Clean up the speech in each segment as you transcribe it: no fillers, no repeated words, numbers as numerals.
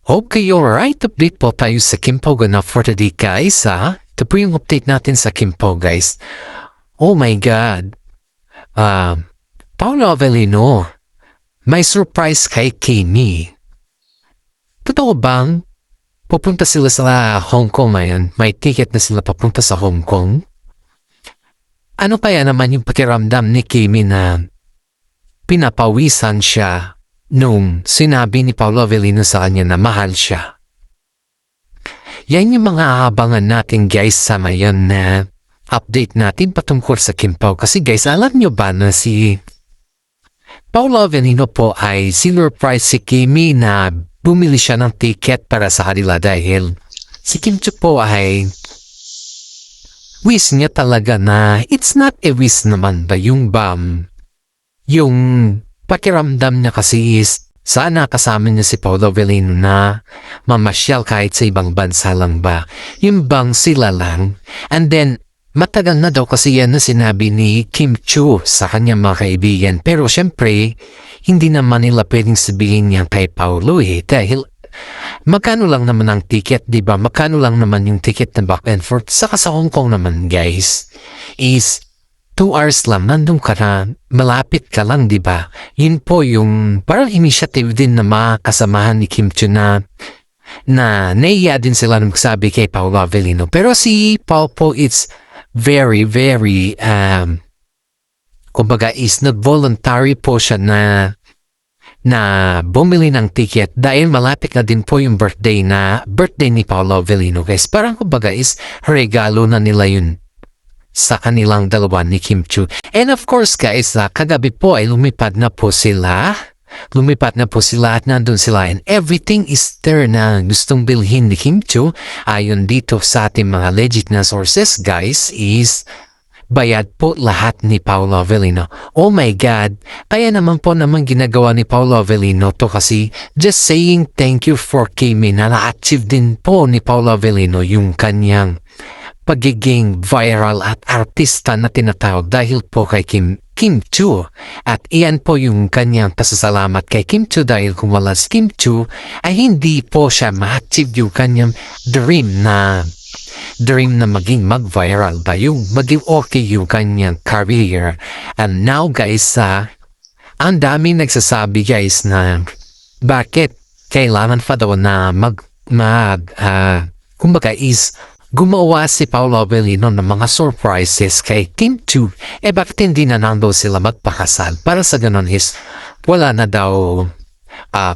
Okay, alright. Update po tayo sa Kimpo na for today guys ha. Ito po yung update natin sa Kimpo guys. Oh my God. Paolo Avellino. May surprise kay Kimi. Totoo bang pupunta sila sa Hong Kong ngayon? May ticket na sila papunta sa Hong Kong? Ano kaya naman yung pakiramdam ni Kimi na pinapawisan siya nung sinabi ni Paolo Avellino sa kanya na mahal siya? Yan yung mga aabangan natin guys sa ngayon na update natin patungkol sa Kimpo. Kasi guys, alam nyo ba na si Paolo Avellino po ay sinurprise si Kimi na bumili siya ng ticket para sa kanila dahil si Kim Chiu po ay wish niya talaga na it's not a wish naman ba yung pakiramdam niya kasi is sana kasama niya si Paolo Avellino na mamasyal kahit sa ibang bansa lang ba. Yung bang sila lang. And then, matagal na daw kasi yan na sinabi ni Kim Chiu sa kanyang mga kaibigan. Pero syempre, hindi naman nila pwedeng sabihin niya kay Paolo dahil magkano lang naman ang ticket, di ba? Magkano lang naman yung ticket na back and forth. Saka sa Hong Kong naman guys, is 2 hours lang, nandun ka na, malapit ka lang, di ba? Yun po yung parang initiative din na makasamahan ni Kim Chiu na naiya din sila nung magsabi kay Paolo Avellino. Pero si Paul po, it's very, kumbaga is not voluntary po siya na bumili ng ticket dahil malapit na din po yung birthday ni Paolo Avellino. Guys, parang kumbaga is regalo na nila yun sa kanilang dalawa ni Kim Chiu. And of course guys, kagabi po ay lumipad na po sila at nandun sila and everything is there na gustong bilhin ni Kim Chiu. Ayon dito sa ating mga legit na sources guys is bayad po lahat ni Paolo Avellino. Oh my God! Kaya naman ginagawa ni Paolo Avellino to kasi just saying thank you for Kimi na na-achieve din po ni Paolo Avellino yung kanyang pagiging viral at artista na tinatawag dahil po kay Kim Chiu. At iyan po yung kanyang pasasalamat kay Kim Chiu dahil kung wala si Kim Chiu ay hindi po siya ma-achieve yung kanyang dream na maging mag-viral ba yung maging okay yung kanyang career. And now guys, ang daming nagsasabi guys na bakit kailangan pa daw na kumbaga is gumawa si Paolo Avellino ng mga surprises kay Kim Chiu. Bakit hindi na nando sila magpakasal? Para sa ganon is wala na daw,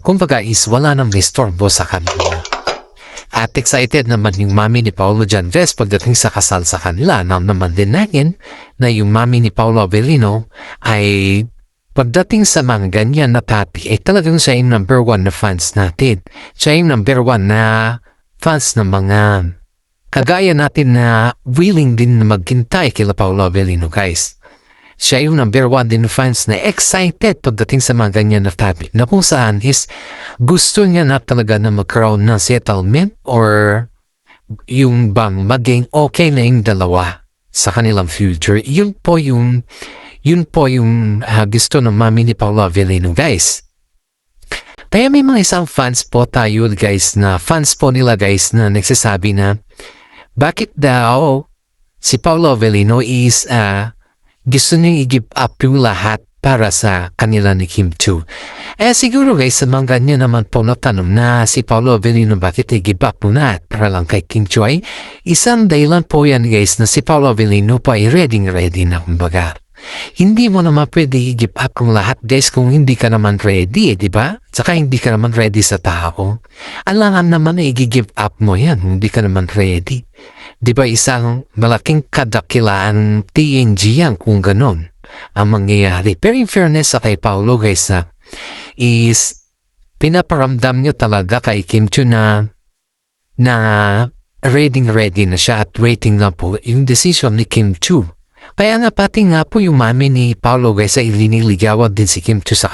kumbaga is wala nang istorbo sa kanila. At excited naman yung mami ni Paolo Janves pagdating sa kasal sa kanila. Naman din natin na yung mami ni Paolo Avellino ay pagdating sa mga ganyan na tati ay talagang siya yung number 1 na fans natin. Siya yung number 1 na fans ng mga kagaya natin na willing din na maghintay kila Paolo Avellino guys. Siya yung number 1 din fans na excited pagdating sa mga ganyan na topic na kung saan is gusto niya na talaga na magkaroon ng settlement or yung bang maging okay na yung dalawa sa kanilang future. Yun po yung gusto ng mami ni Paolo Avellino guys. Kaya may mga isang fans po tayo guys na fans po nila guys na nagsasabi na bakit daw si Paolo Avellino is gusto niya i-give up yung lahat para sa kanila ni Kim Chiu. Siguro guys sa mga ganyan naman po na tanong na si Paolo Avellino bakit i-give up muna para lang kay Kim Chiu ay isang dahilan po yan guys na si Paolo Avellino pa ay ready na kumbaga. Hindi mo naman pwede i-give up kung lahat guys kung hindi ka naman ready di ba? Saka hindi ka naman ready sa tao. Alangan naman na i-give up mo yan, hindi ka naman ready. Di ba isang malaking kadakilaan TNG yan kung ganon ang mangyayari. Pero in fairness sa kay Paolo guys is pinaparamdam nyo talaga kay Kim Chiu na ready na siya at waiting na po yung decision ni Kim Chiu. Kaya nga pati nga po yung mami ni Paolo guys ay liniligawan din si Kim Chiu sa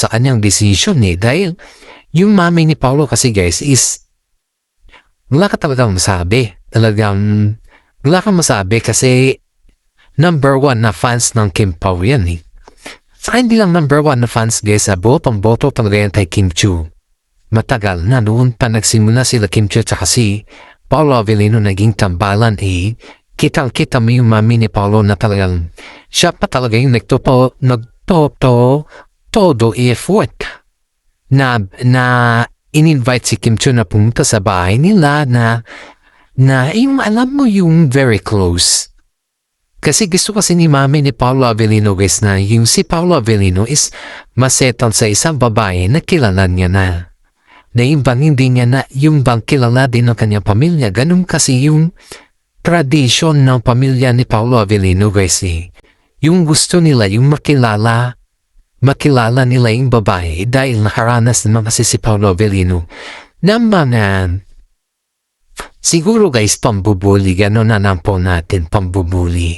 kanyang decision dahil yung mami ni Paolo kasi guys is wala ka talagang masabi. Wala kang masabi kasi number 1 na fans ng Kim Pao yan Sa hindi lang number 1 na fans guys sa botong-boto talaga yan kay Kim Chiu. Matagal na noon pa nagsimula sila Kim Chiu at si Paolo Avellino naging tambalan kitang-kita mo yung mami ni Paolo na talagang siya pa talaga yung todo effort na in-invite si Kim Chiu na pumunta sa bahay nila na yung alam mo yung very close. Kasi gusto kasi ni mami ni Paolo Avellino guys na yung si Paolo Avellino is masettle sa isang babae na kilala niya na. Na yung bang hindi niya na yung bang kilala din ng kanyang pamilya. Ganun kasi yung tradisyon ng pamilya ni Paolo Avellino guys eh. Yung gusto nila yung makilala nila yung babae dahil nakaranas naman kasi si Paolo Avellino na mga siguro guys pambubuli, gano'n na nampo natin pambubuli.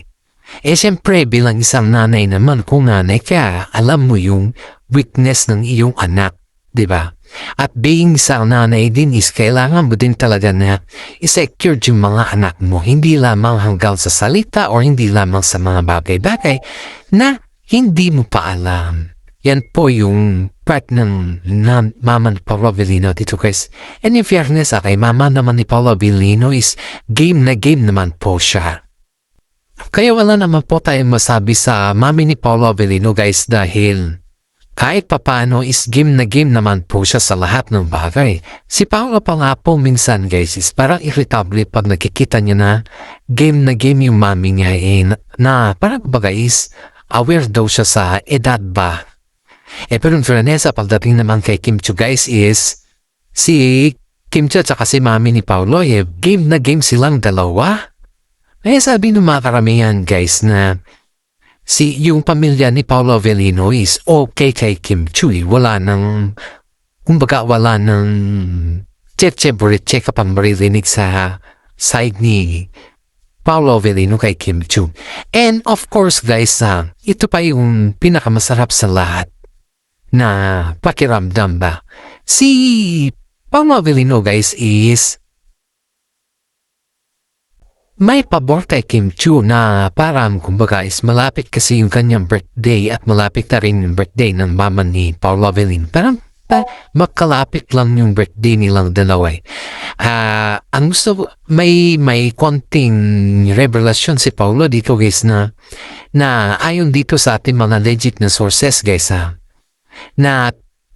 Siyempre bilang isang nanay naman kung nanay ka, alam mo yung weakness ng iyong anak, di ba? At being isang nanay din is kailangan mo din talaga na i-secure yung mga anak mo, hindi lamang hanggang sa salita or hindi lamang sa mga bagay-bagay na hindi mo pa alam. Yan po yung part ng mama ni Paolo Avellino dito guys. And in fairness kay mama naman ni Paolo Avellino is game na game naman po siya. Kaya wala naman po tayong masabi sa mami ni Paolo Avellino guys dahil kahit papano is game na game naman po siya sa lahat ng bagay. Si Paolo pa nga po minsan guys is parang irritable pag nakikita niya na game yung mami niya na parang baga is aware daw siya sa edad ba. Pero in fairness, pagdating naman kay Kim Chiu guys is si Kim Chiu at si mami ni Paolo game na game silang dalawa. Sabi ng mga karamihan guys na yung pamilya ni Paolo Avellino is okay kay Kim Chiu. Wala nang cheche-buriche ka pang maririnig sa side ni Paolo Avellino kay Kim Chiu. And of course guys, ito pa yung pinakamasarap sa lahat na pakiramdam ba. Si Paolo Avellino guys is may pabor kay Kim Chiu na parang kumbaga is malapit kasi yung kanyang birthday at malapit na rin yung birthday ng mama ni Paolo Avellino. Parang magkalapit lang yung birthday nilang dalawa. Ang gusto, may konting revelasyon si Paolo dito guys na ayon dito sa ating mga legit na sources guys na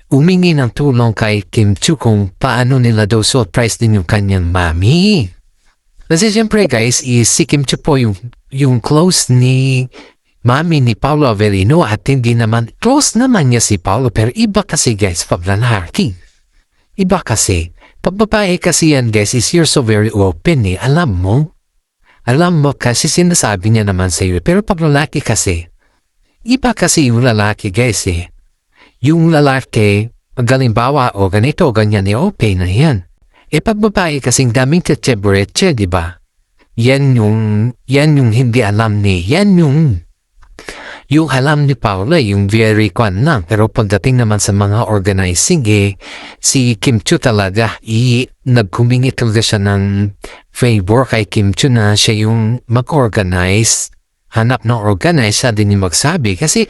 umingi ng tulong kay Kim Chiu kung paano nila daw surprise din yung kanyang mami. Kasi siyempre guys, si Kim Chiu po yung close ni mami ni Paolo Avellino at hindi naman, close naman niya si Paolo pero iba kasi guys pag lalaki. Iba kasi. Pag babae kasi yan guys is you're so very open Alam mo kasi sinasabi niya naman sa iyo. Pero pag lalaki kasi, iba kasi yung lalaki guys Yung lalaki, galimbawa o ganito o ganyan open na yan. Pag babae kasing daming cheche-buriche, di ba? Yan yung hindi alam yan yung alam ni Paolo, yung very kwan lang. Pero pagdating naman sa mga organizing, si Kim Chiu talaga, nagkumingi talaga siya ng favor kay Kim Chiu na siya yung mag-organize. Hanap ng organize, siya din yung magsabi. Kasi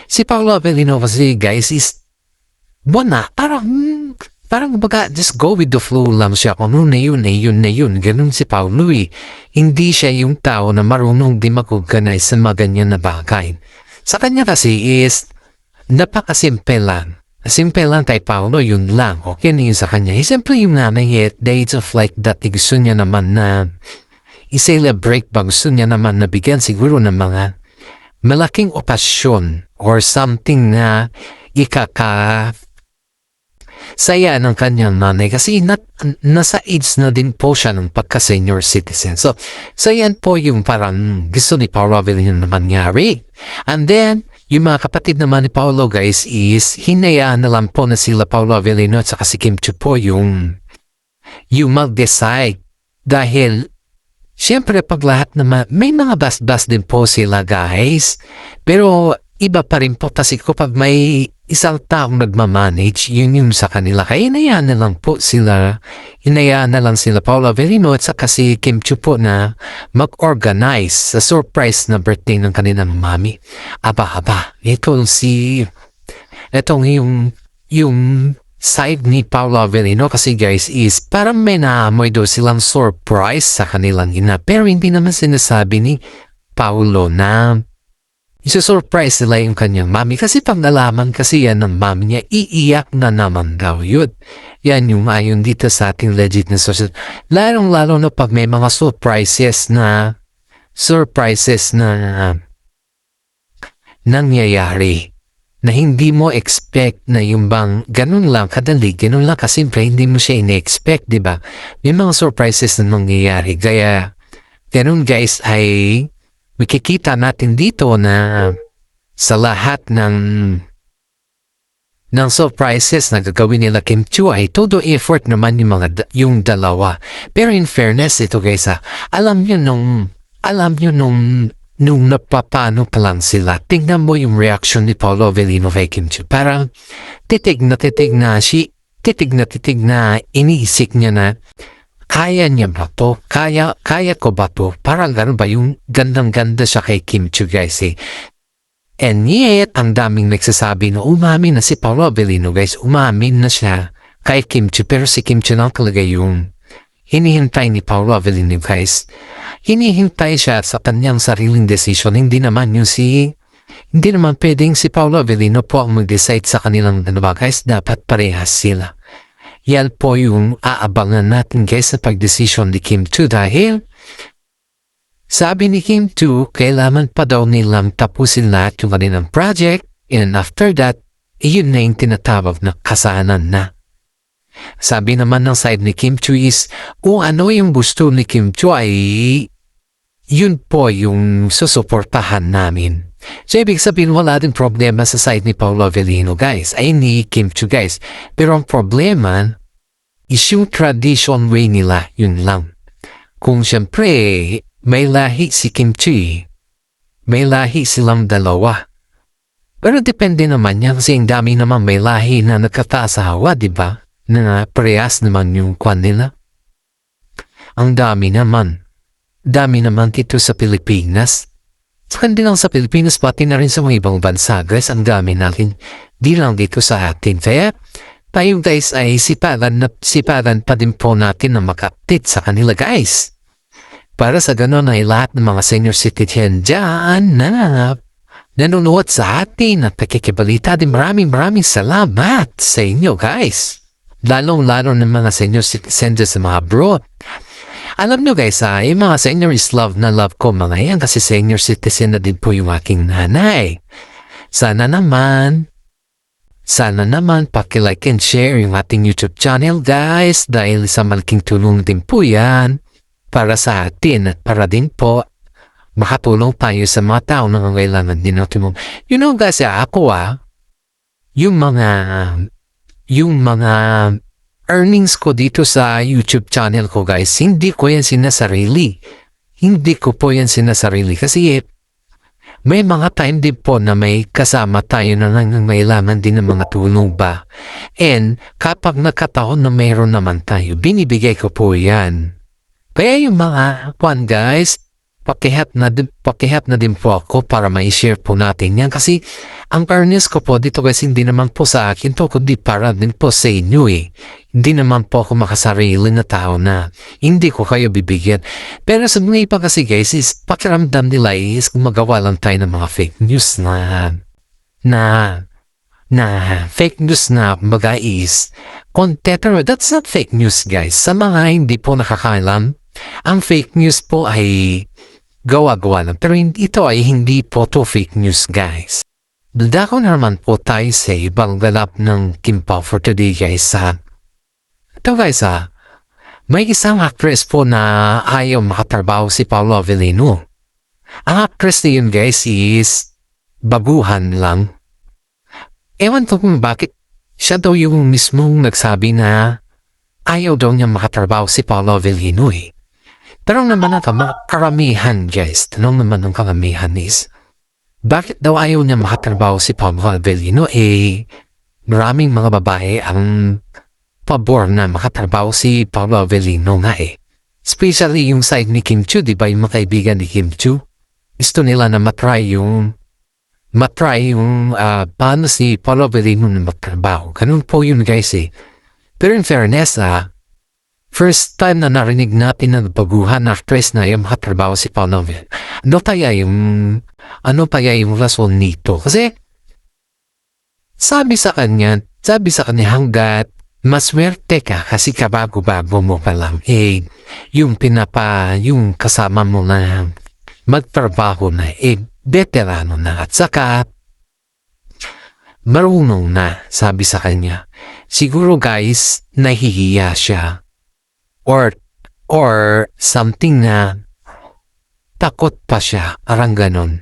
si Paolo Avellino kasi guys is, parang baga, just go with the flow lang siya. Kung ano na yun. Ganun si Paolo Hindi siya yung tao na marunong di mag-organize sa mga ganyan na bagay. Sa kanya kasi is, napakasimple lang. Simple lang kay Paolo, yun lang. Okay na yun sa kanya. Siyempre yung nanay days of like that, gusto niya naman na i-celebrate ba? Gusto niya naman na bigyan siguro ng mga malaking okasyon or something na saya ng kanyang nanay kasi nasa age na din po siya ng pagka-senior citizen. So yan po yung parang gusto ni Paolo Avellino na mangyari. And then, yung mga kapatid naman ni Paolo guys is hinayaan na lang po na sila Paolo Avellino at saka si Kim Chiu po yung mag-decide. Dahil, syempre pag lahat naman, may mga bas-bas din po sila guys. Pero, iba pa rin po kasi kapag may isang taong nagmamanage, yun yung sa kanila. Kaya hinayaan na lang po sila, hinayaan na lang sila Paolo Avellino at saka si Kim Chiu po na mag-organize sa surprise na birthday ng kanilang mami. Aba, itong yung side ni Paolo Avellino kasi guys is parang may naamoy daw silang surprise sa kanilang ina. Pero hindi naman sinasabi ni Paolo na isusurprise nila yung kanyang mami kasi pag nalaman kasi yan ng mami niya, iiyak na naman daw yun. Yan yung ayon dito sa ating legit na social. Lalong-lalo na pag may mga surprises na nangyayari na hindi mo expect na yung bang ganun lang kadali, ganun lang kasimple, hindi mo siya ina-expect, di ba? May mga surprises na nangyayari. Kaya, ganun guys ay makikita natin dito na sa lahat ng surprises na gagawin nila Kim Chiu ay todo effort naman yung dalawa. Pero in fairness ito guys alam nyo nung napapano pa lang sila, tingnan mo yung reaction ni Paolo Avellino kay Kim Chiu. Parang titig na iniisip niya na kaya niya ba to? Kaya ko ba to? Parang gano'n ba yung gandang-ganda siya kay Kim Chiu guys eh. And yet, ang daming nagsasabi na umamin na si Paolo Avellino guys. Umamin na siya kay Kim Chiu. Pero si Kim Chiu lang talaga yung hinihintay ni Paolo Avellino guys. Hinihintay siya sa kanyang sariling decision. Hindi naman pwedeng si Paolo Avellino po ang mag-decide sa kanilang dalawa guys. Dapat parehas sila. Yan po yung aabangan natin guys sa pagdesisyon ni Kim Chiu dahil sabi ni Kim Chiu, kailangan pa daw nilang tapusin lahat yung kanilang project and after that, yun na yung tinatawag na kasanan na. Sabi naman ng side ni Kim Chiu is kung ano yung gusto ni Kim Chiu ay yun po yung susuportahan namin. So, ibig sabihin wala din problema sa side ni Paolo Avellino guys, ay ni Kim Chiu guys. Pero ang problema is yung tradition way nila, yun lang. Kung siyempre, may lahi si Kim Chiu, may lahi silang dalawa. Pero depende naman yan kasi ang dami naman may lahi na nagkatasawa, di ba? Na parehas naman yung kwan nila. Ang dami naman dito sa Pilipinas. Hindi lang sa Pilipinas, pati na rin sa mga ibang bansa, guys. Ang dami natin. Di lang dito sa atin. Kaya, tayo guys ay siparan pa din po natin na maka-update sa kanila, guys. Para sa ganon ay lahat ng mga senior citizen dyan na nanonood sa atin at nakikibalita din. Maraming salamat sa inyo, guys. Lalong-lalo ng mga senior citizen dyan sa mga abroad. Alam nyo guys, yung mga senior is love na love ko mga yan kasi senior citizen na din po yung aking nanay. Sana naman paki-like and share yung ating YouTube channel guys dahil sa malaking tulong din po yan para sa atin at para din po makatulong tayo sa mga tao na kailangan din natin. You know guys, ako yung mga earnings ko dito sa YouTube channel ko guys, hindi ko yan sinasarili. Hindi ko po yan sinasarili kasi may mga time din po na may kasama tayo na nangangailangan din ng mga tulong ba. And kapag nakataon na mayroon naman tayo, binibigay ko po yan. Kaya yung mga kwan guys, pakihat na din po ako para ma-share po natin yan kasi ang earnings ko po dito guys hindi naman po sa akin to kundi para din po sa inyo eh. Hindi naman po ako makasarili na tao na hindi ko kayo bibigyan. Pero sa mga iba kasi guys is pakiramdam nila is gumagawa lang tayo ng mga fake news na fake news na mga is content. That's not fake news guys. Sa mga hindi po nakakaalam, ang fake news po ay gawa-gawa lang. Pero ito ay hindi po to fake news guys. Dadako naman po tayo sa ibang ganap ng Kim Pao for today guys. Ito guys may isang actress po na ayaw makatrabaho si Paolo Avellino. Ang actress na yun guys is baguhan lang. Ewan ko kung bakit siya daw yung mismong nagsabi na ayaw daw niya makatrabaho si Paolo Avellino eh. Tanong naman natin mga karamihan guys. Tanong naman ng karamihan is Bakit daw ayaw niya makatrabaho si Pablo Avellino? Maraming mga babae ang pabor na makatrabaho si Pablo Avellino nga Especially yung side ni Kim Chiu, di ba yung mga kaibigan ni Kim Chiu? Gusto nila na matry yung paano si Pablo Avellino na magtrabaho. Ganun po yun guys Pero in fairness first time na narinig natin na baguhan na actress na yung makatrabaho si Pablo Avellino. Ano kaya yung rason nito? Kasi sabi sa kanya hanggat maswerte ka kasi kabago-bago mo pa lang yung kasama mo na magtrabaho na veterano na at saka marunong na, sabi sa kanya. Siguro guys, nahihiya siya or something na takot pa siya, parang ganon.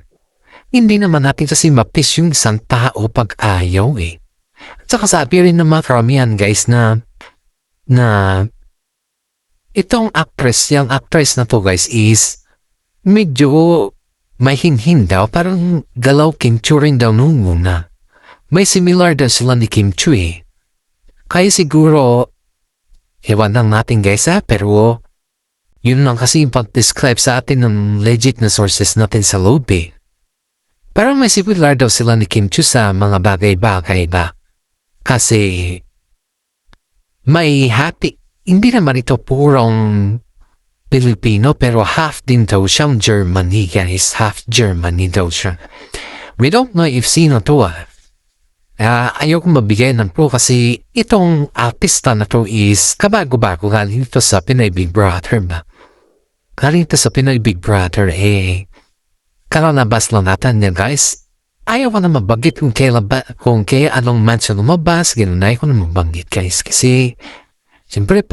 Hindi naman natin kasi mapis yung isang tao pag ayaw At saka sabi rin ng mga karamihan guys na itong yung actress na to guys is medyo may hinhin daw, parang galaw Kim Chiu rin daw nung una. May similar daw sila ni Kim Chiu Kaya siguro, ewan lang natin guys pero yun lang kasi yung pag-describe sa atin ng legit na sources natin sa loob Parang may similar daw sila ni Kim Chiu sa mga bagay-bagay ba? Kasi may hindi naman ito purong Pilipino pero half din daw siyang Germany guys, half Germany daw siya. We don't know if sino to ayoko mabigay ng pro kasi itong artista na to is kabago-bago galing ito sa Pinoy Big Brother ba? Galing ito sa Pinoy Big Brother kalalabas lang natin niya guys. Ayaw ko na mabanggit kung kaya anong mansion lumabas, ganun na ayaw ko na mabanggit guys. Kasi, siyempre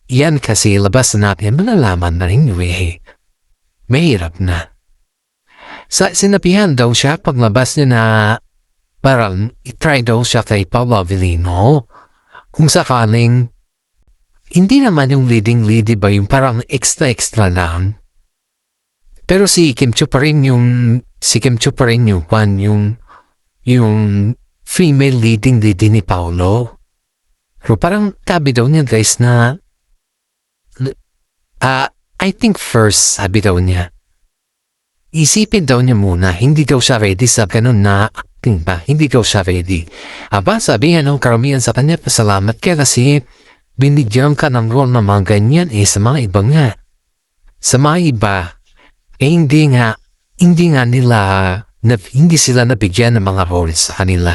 yan kasi labas na natin, malalaman na rin mahirap na. Sinabihan daw siya paglabas niya na parang itry daw siya kay Pablo Avellino. Kung sakaling, hindi naman yung leading ba yung parang extra lang. Pero si Kim Chiu pa rin yung female leading ni Paolo. Pero parang tabi daw niya guys na I think first sabi daw niya isipin daw niya muna, hindi daw siya ready sa ganun na acting ba, hindi daw siya ready. Sabihan ng karamihan sa kanya, pasalamat ka kasi binigyan ka ng role na mga ganyan sa mga iba nga. Sa mga iba hindi sila nabigyan ng mga roles sa kanila.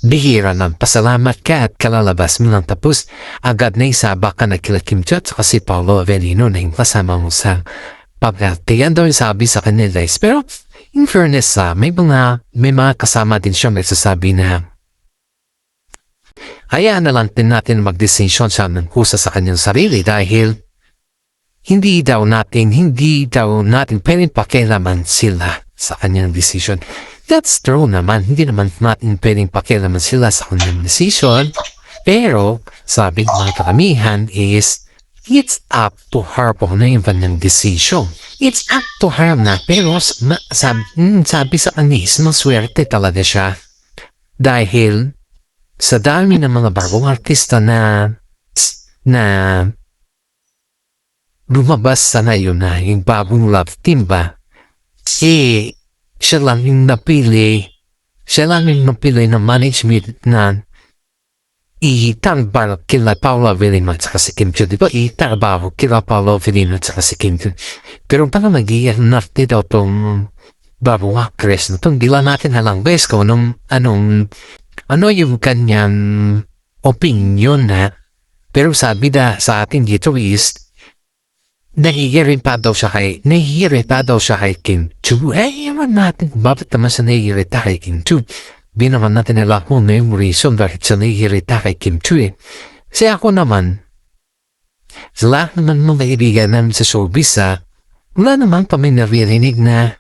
Bihira ng pasalamat ka at kalalabas mo lang tapos agad na isaba ka na kila Kim Chiu at si Pablo Avellino na yung kasama mo sa pagkati. Yan daw yung sabi sa kanila pero in fairness may mga kasama din siya nagsasabi na hayaan na lang din natin mag-decision siya ng kusa sa kanyang sarili dahil hindi daw natin pwedeng pakialaman sila sa kanyang decision. That's true naman. Hindi naman natin pwedeng pakialaman sila sa kanyang decision. Pero, sabi ng mga karamihan is, it's up to her po na yung kanyang decision. It's up to her na. Pero, sabi sa kanya is, maswerte talaga siya. Dahil, sa dami ng mga bagong artista na lumabas sana yun na yung bagong love team ba? Siya lang yung napili ng management na itarbaho kila Paolo Avellino at saka si Kim Chiu. Diba? Itarbaho kila Paolo Avellino at saka si Kim Chiu. Pero parang nag-iarnarte daw itong bagong actress na itong dila natin halang bes ko ano yung kanyang opinion na pero sabi sa atin dito is nahihirita daw siya kay Kim Chiu. Yaman natin bakit naman siya nahihirita kay Kim Chiu. Binaman natin nila kung na yung reason bakit siya nahihirita kay Kim Chiu Kasi ako naman, sa lahat naman mga kaibigan namin sa showbiz wala naman kami naririnig na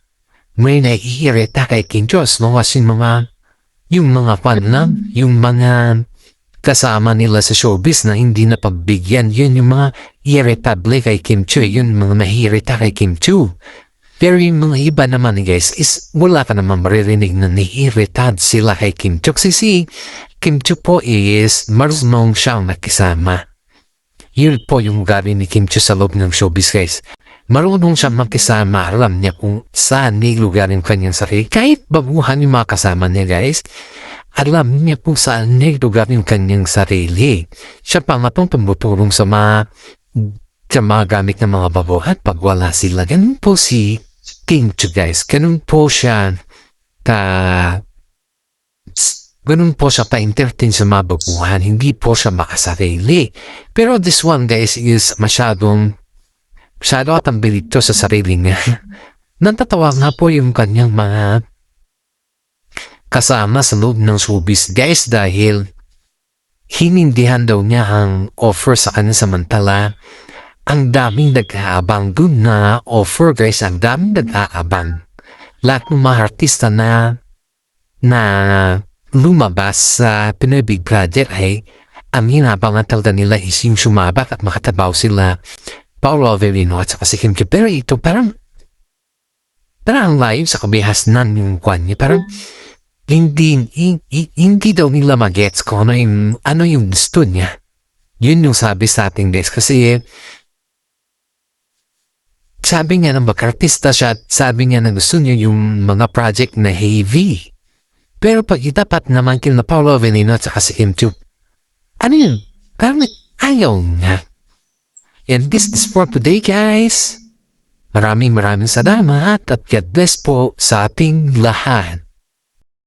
may nahihirita kay Kim Chiu as long as yung mga fan lang, yung mga kasama nila sa showbiz na hindi na pagbigyan, yun yung mga irritable kay Kim Chiu, yun mga mahirita kay Kim Chiu. Pero yung mga iba naman guys is wala ka naman maririnig na naiiritad sila kay Kim Chiu. Kasi si Kim Chiu po is marunong siyang nakisama. Yun po yung gabi ni Kim Chiu sa loob ng showbiz guys. Marunong siyang makisama, alam niya kung saan nilugar yung kanyang sarili. Kahit babuhan yung mga kasama niya guys, alam niya kung saan nilugar yung kanyang sarili. Siya pa nga pong tumutulong sa mga gamit ng mga babuhan pag wala sila. Ganun po si Kim Chiu guys. Ganun po siya pa-entertain sa mga babuhan. Hindi po siya makasarili. Pero this one guys is masyado at ang bilito sa sarili niya. Natatawa nga po yung kanyang mga kasama sa loob ng showbiz guys dahil hinindihan daw niya ang offer sa kanya samantala ang daming nag-aabang dun na offer guys, ang daming nag-aabang. Lahat ng mga artista na lumabas sa Pinoy Big Brother ay ang hinabangan talaga nila is yung sumabak at makatabaw sila Paolo Avellino at saka si Kim Chiu. Pero ito parang live sa kabihasnan yung kwan niya. Parang hindi daw nila magets kung ano yung gusto niya. Yun yung sabi sa ating guys kasi sabi niya na mag-artista siya at sabi niya na gusto niya yung mga project na heavy. Pero pag itapat naman kila Paolo Avellino at saka si Kim Chiu, ano yun? Parang ayaw nga. And this is for today guys. Maraming salamat at God bless po sa ating lahat.